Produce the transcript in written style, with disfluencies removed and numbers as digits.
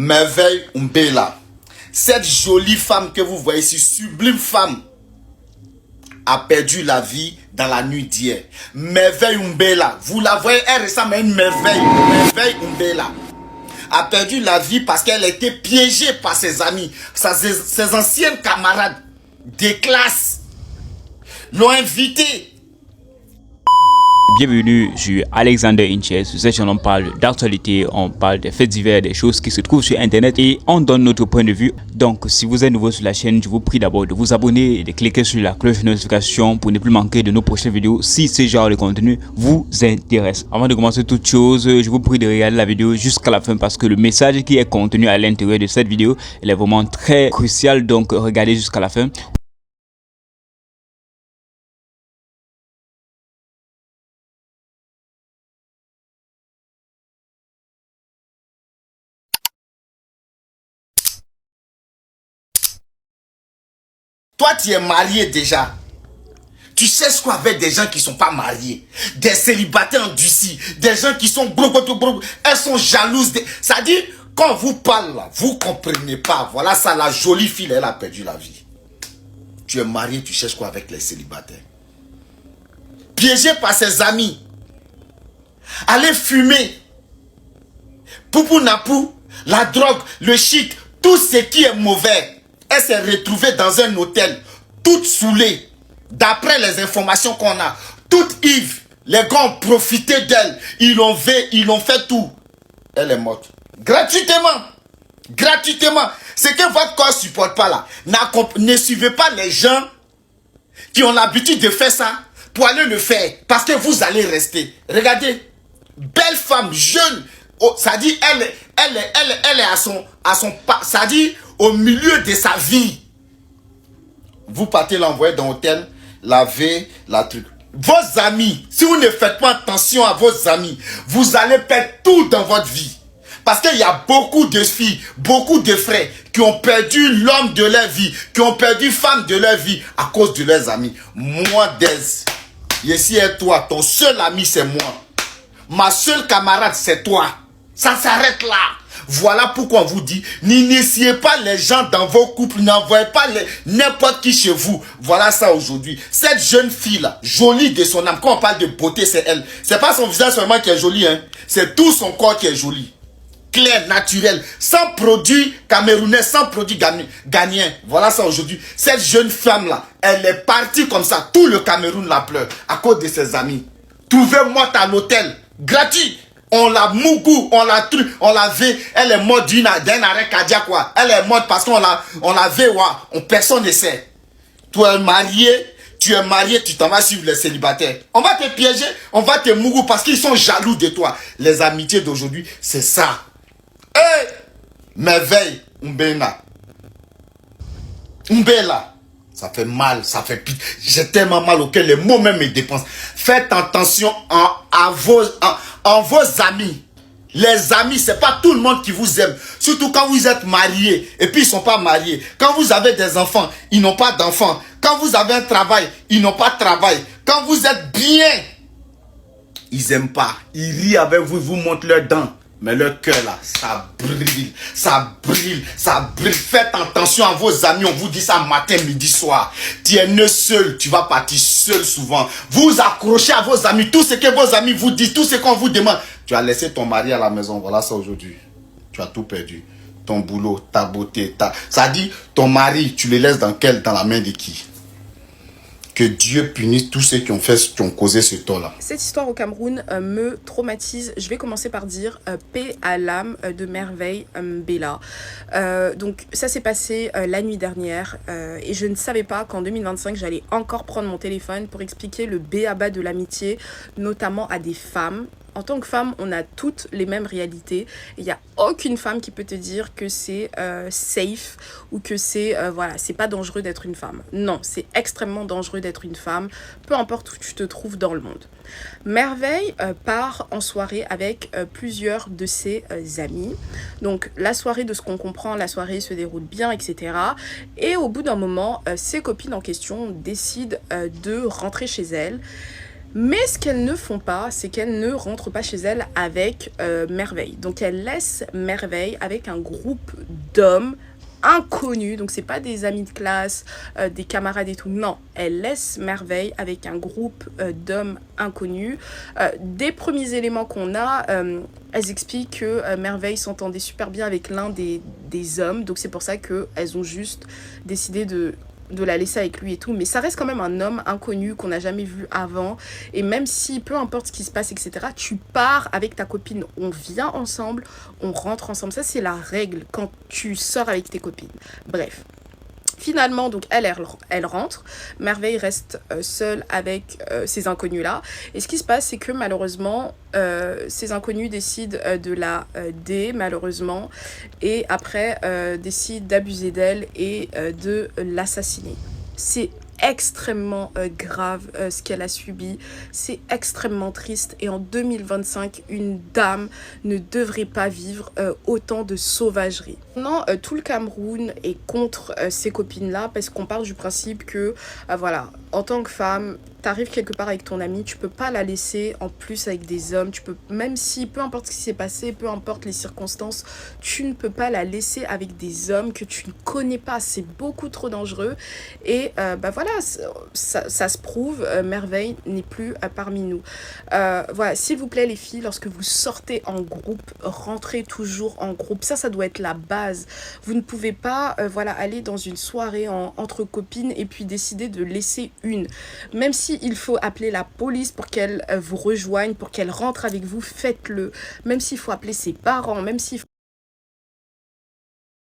Merveille Umbela, cette jolie femme que vous voyez ici, sublime femme, a perdu la vie dans la nuit d'hier. Merveille Umbela, vous la voyez, elle ressemble à une merveille. Merveille Umbela a perdu la vie parce qu'elle a été piégée par ses amis, ses anciennes camarades de classe l'ont invitée. Bienvenue sur Alexander Inches. Sur cette chaîne, on parle d'actualité, on parle des faits divers, des choses qui se trouvent sur Internet et on donne notre point de vue. Donc, si vous êtes nouveau sur la chaîne, je vous prie d'abord de vous abonner et de cliquer sur la cloche de notification pour ne plus manquer de nos prochaines vidéos si ce genre de contenu vous intéresse. Avant de commencer toute chose, je vous prie de regarder la vidéo jusqu'à la fin parce que le message qui est contenu à l'intérieur de cette vidéo, il est vraiment très crucial. Donc, regardez jusqu'à la fin. Toi, tu es marié déjà. Tu cherches quoi avec des gens qui ne sont pas mariés? Des célibataires endurcis, des gens qui sont gros. Elles sont jalouses. Ça dit, quand on vous parle là, vous ne comprenez pas. Voilà ça, la jolie fille, elle a perdu la vie. Tu es marié, tu cherches quoi avec les célibataires? Piégé par ses amis. Aller fumer. Poupou napou, la drogue, le shit, tout ce qui est mauvais. Elle s'est retrouvée dans un hôtel, toute saoulée. D'après les informations qu'on a, toute ivre. Les gars ont profité d'elle. Ils l'ont fait tout. Elle est morte. Gratuitement. Gratuitement. Ce que votre corps ne supporte pas là. Ne suivez pas les gens qui ont l'habitude de faire ça pour aller le faire. Parce que vous allez rester. Regardez. Belle femme, jeune. Oh, ça dit, elle est à son ça dit, au milieu de sa vie. Vous partez l'envoyer dans l'hôtel, laver, la truc. Vos amis, si vous ne faites pas attention à vos amis, vous allez perdre tout dans votre vie. Parce qu'il y a beaucoup de filles, beaucoup de frères qui ont perdu l'homme de leur vie, qui ont perdu femme de leur vie à cause de leurs amis. Moi, ici est toi, ton seul ami c'est moi. Ma seule camarade c'est toi. Ça s'arrête là. Voilà pourquoi on vous dit, n'initiez pas les gens dans vos couples, n'envoyez pas n'importe qui chez vous. Voilà ça aujourd'hui. Cette jeune fille-là, jolie de son âme, quand on parle de beauté, c'est elle. C'est pas son visage seulement qui est joli, hein. C'est tout son corps qui est joli. Clair, naturel, sans produit camerounais, sans produit ghanéen. Voilà ça aujourd'hui. Cette jeune femme-là, elle est partie comme ça. Tout le Cameroun la pleure à cause de ses amis. Trouvez-moi à l'hôtel, gratuit. On l'a mougou, on l'a truc, on l'a vu, elle est morte d'un arrêt cardiaque, quoi. Elle est morte parce qu'on l'a vu, personne ne sait. Tu es marié, tu t'en vas suivre les célibataires. On va te piéger, on va te mougou parce qu'ils sont jaloux de toi. Les amitiés d'aujourd'hui, c'est ça. Hey! Merveille, Umbela. Ça fait mal, ça fait pitié. J'ai tellement mal auquel les mots même me dépensent. Faites attention en vos amis. Les amis, c'est pas tout le monde qui vous aime. Surtout quand vous êtes mariés et puis ils sont pas mariés. Quand vous avez des enfants, ils n'ont pas d'enfants. Quand vous avez un travail, ils n'ont pas de travail. Quand vous êtes bien, ils aiment pas. Ils rient avec vous, ils vous montrent leurs dents. Mais leur cœur là, ça brille, ça brille, ça brille. Faites attention à vos amis, on vous dit ça matin, midi, soir. Tu es né seul, tu vas partir seul souvent. Vous accrochez à vos amis, tout ce que vos amis vous disent, tout ce qu'on vous demande. Tu as laissé ton mari à la maison, voilà ça aujourd'hui. Tu as tout perdu. Ton boulot, ta beauté, ça dit, ton mari, tu le laisses dans la main de qui? Que Dieu punisse tous ceux qui ont causé ce tort-là. Cette histoire au Cameroun me traumatise. Je vais commencer par dire paix à l'âme de Merveille Umbela. Donc ça s'est passé la nuit dernière et je ne savais pas qu'en 2025 j'allais encore prendre mon téléphone pour expliquer le b.a.-ba de l'amitié, notamment à des femmes. En tant que femme, on a toutes les mêmes réalités. Il n'y a aucune femme qui peut te dire que c'est safe ou que c'est voilà, c'est pas dangereux d'être une femme. Non, c'est extrêmement dangereux d'être une femme, peu importe où tu te trouves dans le monde. Merveille part en soirée avec plusieurs de ses amis. Donc la soirée, de ce qu'on comprend, la soirée se déroule bien, etc. Et au bout d'un moment, ses copines en question décident de rentrer chez elles. Mais ce qu'elles ne font pas, c'est qu'elles ne rentrent pas chez elles avec Merveille. Donc elles laissent Merveille avec un groupe d'hommes inconnus. Donc c'est pas des amis de classe, des camarades et tout. Non, elles laissent Merveille avec un groupe d'hommes inconnus. Des premiers éléments qu'on a, elles expliquent que Merveille s'entendait super bien avec l'un des hommes. Donc c'est pour ça qu'elles ont juste décidé de la laisser avec lui et tout, mais ça reste quand même un homme inconnu qu'on n'a jamais vu avant, et même si, peu importe ce qui se passe, etc., tu pars avec ta copine, on vient ensemble, on rentre ensemble, ça c'est la règle quand tu sors avec tes copines. Bref. Finalement, donc elle rentre, Merveille reste seule avec ces inconnus-là. Et ce qui se passe, c'est que malheureusement, ces inconnus décident de la malheureusement, et après décident d'abuser d'elle et de l'assassiner. C'est extrêmement grave ce qu'elle a subi, c'est extrêmement triste, et en 2025 une dame ne devrait pas vivre autant de sauvagerie. Maintenant tout le Cameroun est contre ces copines là, parce qu'on part du principe que voilà, en tant que femme, t'arrives quelque part avec ton amie, tu peux pas la laisser en plus avec des hommes, tu peux, même si, peu importe ce qui s'est passé, peu importe les circonstances, tu ne peux pas la laisser avec des hommes que tu ne connais pas, c'est beaucoup trop dangereux. Et voilà, ça se prouve, Merveille n'est plus parmi nous. Voilà, s'il vous plaît les filles, lorsque vous sortez en groupe, rentrez toujours en groupe, ça doit être la base. Vous ne pouvez pas voilà, aller dans une soirée entre copines et puis décider de laisser une, même si il faut appeler la police pour qu'elle vous rejoigne, pour qu'elle rentre avec vous, faites-le. Même s'il faut appeler ses parents, même s'il faut